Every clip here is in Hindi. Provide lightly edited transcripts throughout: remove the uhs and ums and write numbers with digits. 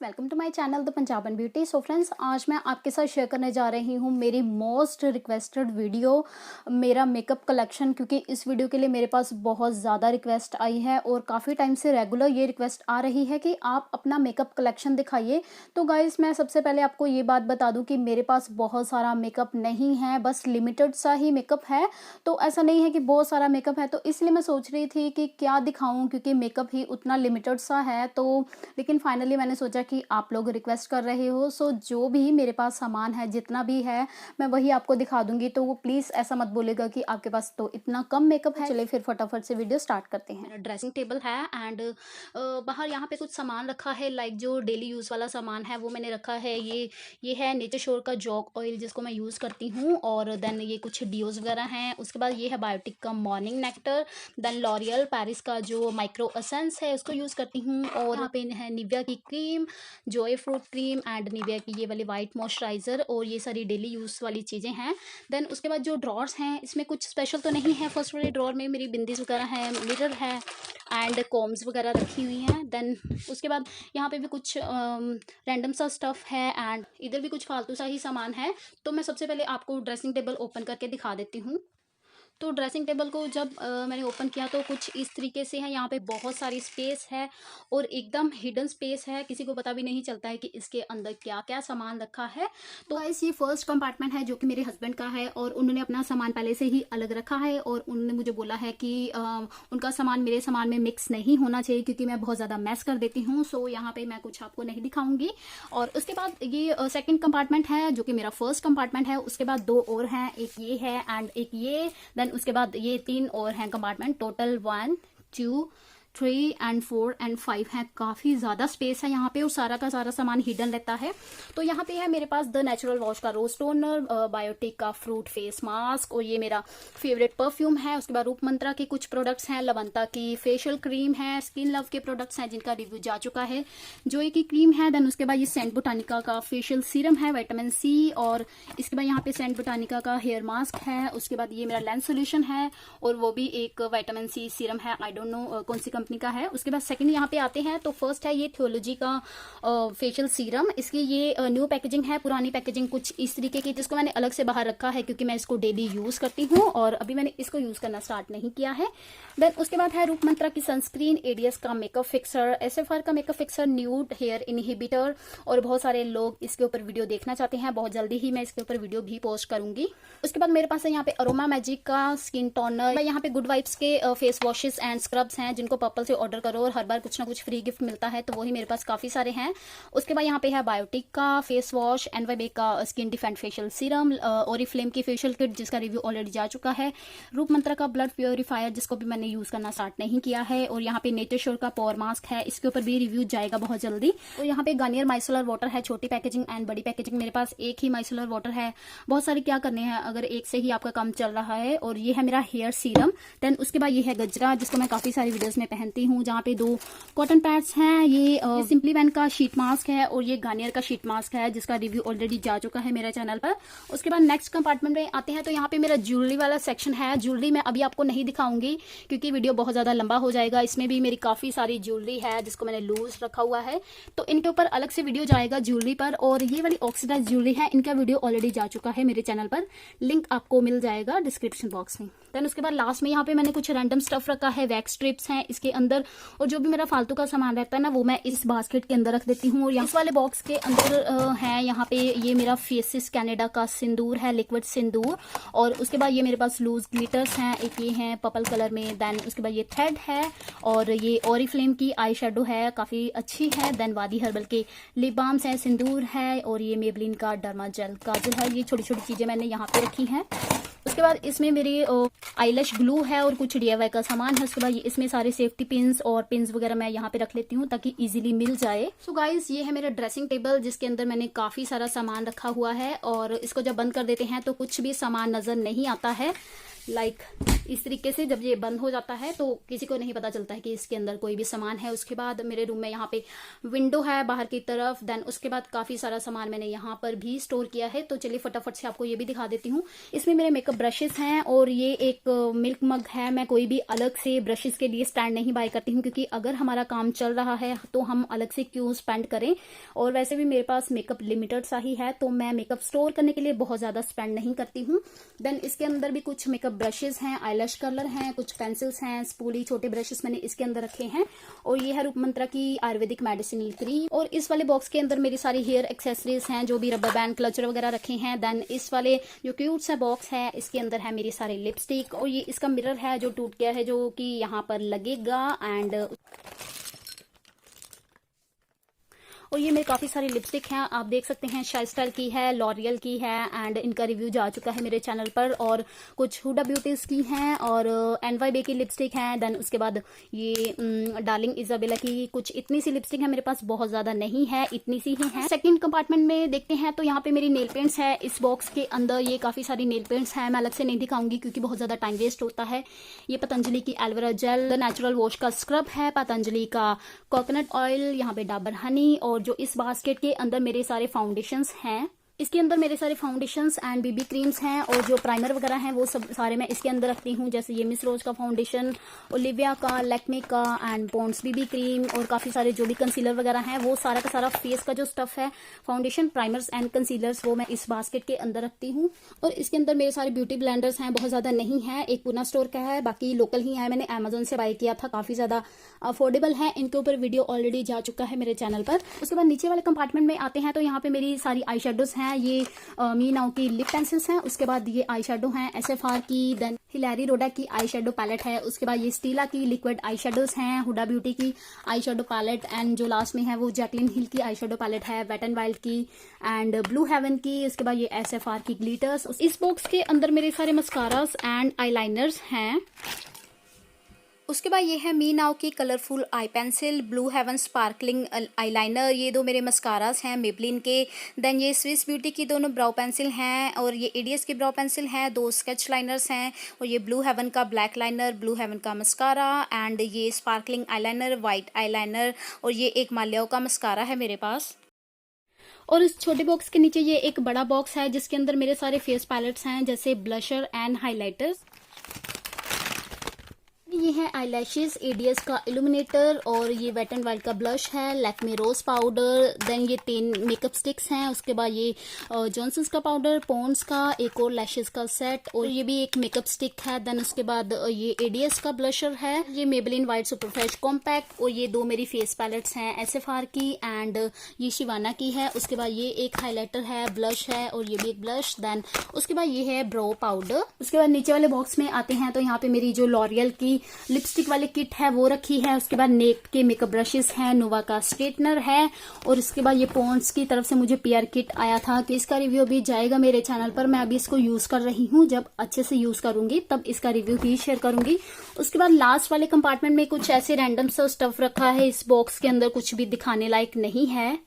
Welcome to my channel the Punjaban beauty. So friends, आज मैं आपके साथ शेयर करने जा रही हूँ मेरी मोस्ट रिक्वेस्टेड वीडियो, मेरा मेकअप कलेक्शन। क्योंकि इस वीडियो के लिए मेरे पास बहुत ज़्यादा रिक्वेस्ट आई है और काफ़ी टाइम से रेगुलर ये रिक्वेस्ट आ रही है कि आप अपना मेकअप कलेक्शन दिखाइए। तो गाइस, मैं सबसे पहले आपको ये बात बता दूँ कि मेरे पास बहुत सारा मेकअप नहीं है, बस लिमिटेड सा ही मेकअप है। तो ऐसा नहीं है कि बहुत सारा मेकअप है, तो इसलिए मैं सोच रही थी कि क्या दिखाऊँ, क्योंकि मेकअप ही उतना लिमिटेड सा है। तो लेकिन फाइनली मैंने सोचा कि आप लोग रिक्वेस्ट कर रहे हो, सो जो भी मेरे पास सामान है, जितना भी है, मैं वही आपको दिखा दूंगी। तो वो प्लीज़ ऐसा मत बोलेगा कि आपके पास तो इतना कम मेकअप है। चलिए फिर फटाफट से वीडियो स्टार्ट करते हैं। मेरा ड्रेसिंग टेबल है एंड बाहर यहाँ पे कुछ सामान रखा है, लाइक जो डेली यूज़ वाला सामान है वो मैंने रखा है। ये है नेचर श्योर का जॉग ऑयल, जिसको मैं यूज़ करती हूँ। और देन ये कुछ डीओज वगैरह हैं। उसके बाद ये है बायोटिक का morning nectar. Then L'Oreal Paris का जो माइक्रो एसेंस है उसको यूज़ करती हूँ। और यहाँ पे है निविया की cream, Joe fruit cream and Nivea की ये वाली वाइट मॉइस्चराइज़र। और ये सारी डेली यूज़ वाली चीज़ें हैं। देन उसके बाद जो ड्रॉर्स हैं, इसमें कुछ स्पेशल तो नहीं है। फर्स्ट वाले ड्रॉर में मेरी बिंदीज वगैरह है, मिरर है एंड कॉम्स वगैरह रखी हुई हैं। देन उसके बाद यहाँ पे भी कुछ रैंडम सा स्टफ़ है एंड इधर भी कुछ फालतू सा ही सामान है। तो मैं सबसे पहले आपको ड्रेसिंग टेबल ओपन करके दिखा देती हूँ। तो ड्रेसिंग टेबल को जब मैंने ओपन किया तो कुछ इस तरीके से है। यहाँ पे बहुत सारी स्पेस है और एकदम हिडन स्पेस है, किसी को पता भी नहीं चलता है कि इसके अंदर क्या क्या सामान रखा है। तो गाइस, ये फर्स्ट कंपार्टमेंट है जो कि मेरे हस्बैंड का है और उन्होंने अपना सामान पहले से ही अलग रखा है। और उन्होंने मुझे बोला है कि उनका सामान मेरे सामान में मिक्स नहीं होना चाहिए, क्योंकि मैं बहुत ज़्यादा मैस कर देती हूँ। सो यहाँ पे मैं कुछ आपको नहीं दिखाऊंगी। और उसके बाद ये सेकेंड कंपार्टमेंट है जो कि मेरा फर्स्ट कंपार्टमेंट है। उसके बाद दो और हैं, एक ये है एंड एक ये। उसके बाद ये तीन और हैं कंपार्टमेंट। टोटल 1 2 3 एंड 4 एंड 5 है। काफ़ी ज़्यादा स्पेस है यहाँ पे और सारा का सारा सामान हिडन रहता है। तो यहाँ पे है मेरे पास द नेचुरल वॉश का रोज टोनर, बायोटिक का फ्रूट फेस मास्क और ये मेरा फेवरेट परफ्यूम है। उसके बाद रूप मंत्रा के कुछ प्रोडक्ट्स हैं, लवंता की फेशियल क्रीम है, स्किन लव के प्रोडक्ट्स हैं जिनका रिव्यू जा चुका है, जोए की क्रीम है। देन उसके बाद ये सेंट बोटानिका का फेशियल सीरम है, विटामिन सी। और इसके बाद यहाँ पे सेंट बोटानिका का हेयर मास्क है। उसके बाद ये मेरा लेंस सोल्यूशन है और वो भी एक विटामिन सी सीरम है, आई डोंट नो कौन सी कंपनी का है। उसके बाद सेकंड यहाँ पे आते हैं। तो फर्स्ट है ये थियोलॉजी का फेशियल सीरम। इसकी ये न्यू पैकेजिंग है, पुरानी पैकेजिंग कुछ इस तरीके की, जिसको मैंने अलग से बाहर रखा है क्योंकि मैं इसको डेली यूज करती हूँ और अभी मैंने इसको यूज करना स्टार्ट नहीं किया है। देन उसके बाद है रूप मंत्रा की सनस्क्रीन, एडीएस का मेकअप फिक्सर, एसएफआर का makeup fixer, nude hair inhibitor. और बहुत सारे लोग इसके ऊपर वीडियो देखना चाहते हैं, बहुत जल्दी ही मैं इसके ऊपर वीडियो भी पोस्ट करूंगी। उसके बाद मेरे पास है यहाँ पे अरोमा मैजिक का स्किन टोनर। यहाँ पे गुड वाइब्स के फेस वॉशेस एंड स्क्रब्स हैं जिनको पर्पल से ऑर्डर करो और हर बार कुछ ना कुछ फ्री गिफ्ट मिलता है, तो वही मेरे पास काफी सारे हैं। उसके बाद यहाँ पे है बायोटिक का फेस वॉश, एनवाईबे का skin defend facial serum, Oriflame की फेशियल किट जिसका रिव्यू ऑलरेडी जा चुका है, रूप मंत्रा का ब्लड प्योरीफायर जिसको भी मैंने यूज करना स्टार्ट नहीं किया है। और यहाँ पे नेचर श्योर का पावर मास्क है, इसके ऊपर भी रिव्यू जाएगा बहुत जल्दी। और यहाँ पे गार्नियर माइसुलर वाटर है, छोटी पैकेजिंग एंड बड़ी पैकेजिंग। मेरे पास एक ही माइसुलर वाटर है, बहुत सारे क्या करने हैं अगर एक से ही आपका काम चल रहा है। और ये है मेरा हेयर सीरम। देन उसके बाद ये है गजरा, जिसको मैं काफी सारी वीडियोस में पहनती हूँ। जहाँ पे 2 कॉटन पैड्स हैं, ये सिंपली वैन का शीट मास्क है और ये गार्नियर का शीट मास्क है जिसका रिव्यू ऑलरेडी जा चुका है मेरे चैनल पर। उसके बाद नेक्स्ट कंपार्टमेंट में आते हैं। तो यहाँ पे मेरा ज्वेलरी वाला सेक्शन है। ज्वेलरी मैं अभी आपको नहीं दिखाऊंगी क्योंकि वीडियो बहुत ज्यादा लंबा हो जाएगा। इसमें भी मेरी काफी सारी ज्वेलरी है जिसको मैंने लूज रखा हुआ है, तो इनके ऊपर अलग से वीडियो जाएगा ज्वेलरी पर। और ये वाली ऑक्सीडाइज ज्वेलरी है, इनका वीडियो ऑलरेडी जा चुका है मेरे चैनल पर, लिंक आपको मिल जाएगा डिस्क्रिप्शन बॉक्स में। देन उसके बाद लास्ट में यहाँ पे मैंने कुछ रैंडम स्टफ रखा है, वैक्स स्ट्रिप्स हैं इसके अंदर। और जो भी मेरा फालतू का सामान रहता है ना, वो मैं इस बास्केट के अंदर रख देती हूँ। और इस वाले बॉक्स के अंदर है यहाँ पे ये मेरा फेसिस कनाडा का सिंदूर है, लिक्विड सिंदूर। और उसके बाद ये मेरे पास लूज ग्लिटर्स हैं, एक ये हैं पर्पल कलर में। देन उसके बाद ये थ्रेड है और ये ओरिफ्लेम की आई शेडो है, काफी अच्छी है। देन वादी हर्बल के लिप बाम्स है, सिंदूर है और ये मेबलिन का डर्मा जेल काजल है। ये छोटी छोटी चीजें मैंने यहाँ पे रखी हैं। उसके बाद इसमें मेरी आईलैश ग्लू है और कुछ डीआईवाई का सामान है। उसके बाद इसमें सारे सेफ्टी पिन्स और पिन्स वगैरह मैं यहाँ पे रख लेती हूँ ताकि इजीली मिल जाए। सो गाइस, ये है मेरा ड्रेसिंग टेबल जिसके अंदर मैंने काफी सारा सामान रखा हुआ है। और इसको जब बंद कर देते हैं तो कुछ भी सामान नजर नहीं आता है। लाइक इस तरीके से जब ये बंद हो जाता है तो किसी को नहीं पता चलता है कि इसके अंदर कोई भी सामान है। उसके बाद मेरे रूम में यहाँ पे विंडो है बाहर की तरफ। देन उसके बाद काफ़ी सारा सामान मैंने यहाँ पर भी स्टोर किया है। तो चलिए फटाफट से आपको ये भी दिखा देती हूँ। इसमें मेरे मेकअप ब्रशेस हैं और ये एक मिल्क मग है। मैं कोई भी अलग से ब्रशेस के लिए स्टैंड नहीं बाय करती हूँ, क्योंकि अगर हमारा काम चल रहा है तो हम अलग से क्यों स्पेंड करें। और वैसे भी मेरे पास मेकअप लिमिटेड सा ही है, तो मैं मेकअप स्टोर करने के लिए बहुत ज़्यादा स्पेंड नहीं करती हूँ। देन इसके अंदर भी कुछ मेकअप ब्रशेस हैं, आईलैश कर्लर हैं, कुछ पेंसिल्स हैं, स्पूली छोटे ब्रशेस मैंने इसके अंदर रखे हैं। और ये है रूप मंत्रा की आयुर्वेदिक मेडिसिनल क्रीम। और इस वाले बॉक्स के अंदर मेरी सारी हेयर एक्सेसरीज हैं, जो भी रबर बैंड क्लचर वगैरह रखे हैं। देन इस वाले जो क्यूट सा बॉक्स है, इसके अंदर है मेरी सारी लिपस्टिक। और ये इसका मिरर है जो टूट गया है, जो कि यहाँ पर लगेगा। एंड और ये मेरे काफ़ी सारी लिपस्टिक हैं, आप देख सकते हैं। शाइ स्टाइल की है, लॉरियल की है, एंड इनका रिव्यू जा चुका है मेरे चैनल पर। और कुछ हुडा ब्यूटीज की हैं और NYB की लिपस्टिक हैं। देन उसके बाद ये डार्लिंग इजाबेला की कुछ इतनी सी लिपस्टिक है मेरे पास, बहुत ज़्यादा नहीं है, इतनी सी ही है। सेकंड कंपार्टमेंट में देखते हैं तो यहाँ पे मेरी नेल पेंट्स है। इस बॉक्स के अंदर ये काफ़ी सारी नेल पेंट्स हैं, मैं अलग से नहीं दिखाऊंगी क्योंकि बहुत ज़्यादा टाइम वेस्ट होता है। ये पतंजलि की aloe vera gel, the natural wash का स्क्रब है, पतंजलि का कोकोनट ऑयल, यहाँ पे डाबर हनी। और जो इस बास्केट के अंदर मेरे सारे फाउंडेशंस हैं, इसके अंदर मेरे सारे फाउंडेशंस एंड बीबी क्रीम्स हैं। और जो प्राइमर वगैरह हैं वो सब सारे मैं इसके अंदर रखती हूँ, जैसे ये मिस रोज का फाउंडेशन, ओलिविया का, लैक्मे का, एंड पॉन्ड्स बीबी क्रीम। और काफ़ी सारे जो भी कंसीलर वगैरह हैं, वो सारा का सारा फेस का जो स्टफ है, फाउंडेशन, प्राइमर्स एंड कंसीलर्स, वो मैं इस बास्केट के अंदर रखती हूँ। और इसके अंदर मेरे सारे ब्यूटी ब्लेंडर्स हैं, बहुत ज़्यादा नहीं है, एक पूना स्टोर का है, बाकी लोकल ही है, मैंने अमेजोन से बाय किया था, काफ़ी ज़्यादा अफोर्डेबल है। इनके ऊपर वीडियो ऑलरेडी जा चुका है मेरे चैनल पर। उसके बाद नीचे वाले कंपार्टमेंट में आते हैं तो यहाँ पे मेरी सारी आई शेडोज हैं। ये मी नाउ की लिप पेंसिल्स हैं। उसके बाद ये आई शेडो हैं SFR की। देन हिलैरी रोडा की आई शेडो पैलेट है। उसके बाद ये स्टीला की लिक्विड आई शेडोज हैं, हुडा ब्यूटी की आई शेडो पैलेट। एंड जो लास्ट में है वो जैकलिन हिल की आई शेडो पैलेट है, वेट एंड वाइल्ड की एंड ब्लू हेवन की। उसके बाद ये SFR की ग्लिटर्स। इस बॉक्स के अंदर मेरे सारे मस्कारास एंड आईलाइनर्स हैं। उसके बाद ये है मी नाउ की colourful eye pencil, blue heaven sparkling eyeliner. ये दो मेरे मस्कारास हैं मेबलिन के। देन ये स्विस ब्यूटी की दोनों ब्राउ पेंसिल हैं। और ये एडीएस की ब्राउ पेंसिल हैं, दो स्केच लाइनर्स हैं। और ये ब्लू हेवन का ब्लैक लाइनर, ब्लू हेवन का मस्कारा, एंड ये स्पार्कलिंग आईलाइनर, वाइट आईलाइनर। और ये एक माल्याओ का मस्कारा है मेरे पास। और इस छोटे बॉक्स के नीचे ये एक बड़ा बॉक्स है, जिसके अंदर मेरे सारे फेस पैलेट्स हैं, जैसे ब्लशर एंड हाईलाइटर्स। ये है आईलैशेस, एडीएस का इल्यूमिनेटर। और ये वेट एंड वाइल्ड का ब्लश है, लैक्मे रोज पाउडर। देन ये 10 मेकअप स्टिक्स हैं। उसके बाद ये जॉनसन्स का पाउडर, पॉन्ड्स का, एक और लैशेस का सेट। और ये भी एक मेकअप स्टिक है। देन उसके बाद ये एडीएस का ब्लशर है, ये Maybelline white super fresh compact. और ये दो मेरी फेस पैलेट्स हैं, SFR की एंड ये शिवाना की है। उसके बाद ये एक हाईलाइटर है, ब्लश है, और ये भी एक ब्लश। देन उसके बाद ये है ब्रो पाउडर। उसके बाद नीचे वाले बॉक्स में आते हैं तो यहाँ पे मेरी जो लॉरियल की लिपस्टिक वाली किट है वो रखी है। उसके बाद नेक के मेकअप ब्रशेस हैं, नोवा का स्ट्रेटनर है। और इसके बाद ये पॉन्ड्स की तरफ से मुझे पीआर किट आया था, कि इसका रिव्यू भी जाएगा मेरे चैनल पर। मैं अभी इसको यूज कर रही हूँ, जब अच्छे से यूज करूंगी तब इसका रिव्यू भी शेयर करूंगी। उसके बाद लास्ट वाले कंपार्टमेंट में कुछ ऐसे रैंडम सा स्टफ रखा है, इस बॉक्स के अंदर कुछ भी दिखाने लायक नहीं है।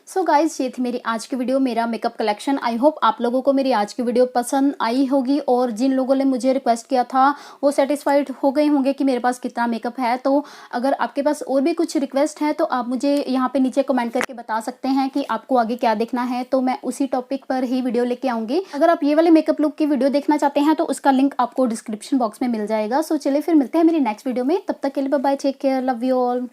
सो गाइज, ये थी मेरी आज की वीडियो, मेरा मेकअप कलेक्शन। आई होप आप लोगों को मेरी आज की वीडियो पसंद आई होगी, और जिन लोगों ने मुझे रिक्वेस्ट किया था वो सेटिस्फाइड हो गए होंगे कि मेरे पास कितना मेकअप है। तो अगर आपके पास और भी कुछ रिक्वेस्ट है तो आप मुझे यहाँ पे नीचे कमेंट करके बता सकते हैं कि आपको आगे क्या देखना है, तो मैं उसी टॉपिक पर ही वीडियो लेके आऊंगी। अगर आप ये वाले मेकअप लुक की वीडियो देखना चाहते हैं तो उसका लिंक आपको डिस्क्रिप्शन बॉक्स में मिल जाएगा। सो चलिए फिर मिलते हैं मेरी नेक्स्ट वीडियो में, तब तक के लिए bye bye, take care, love you all.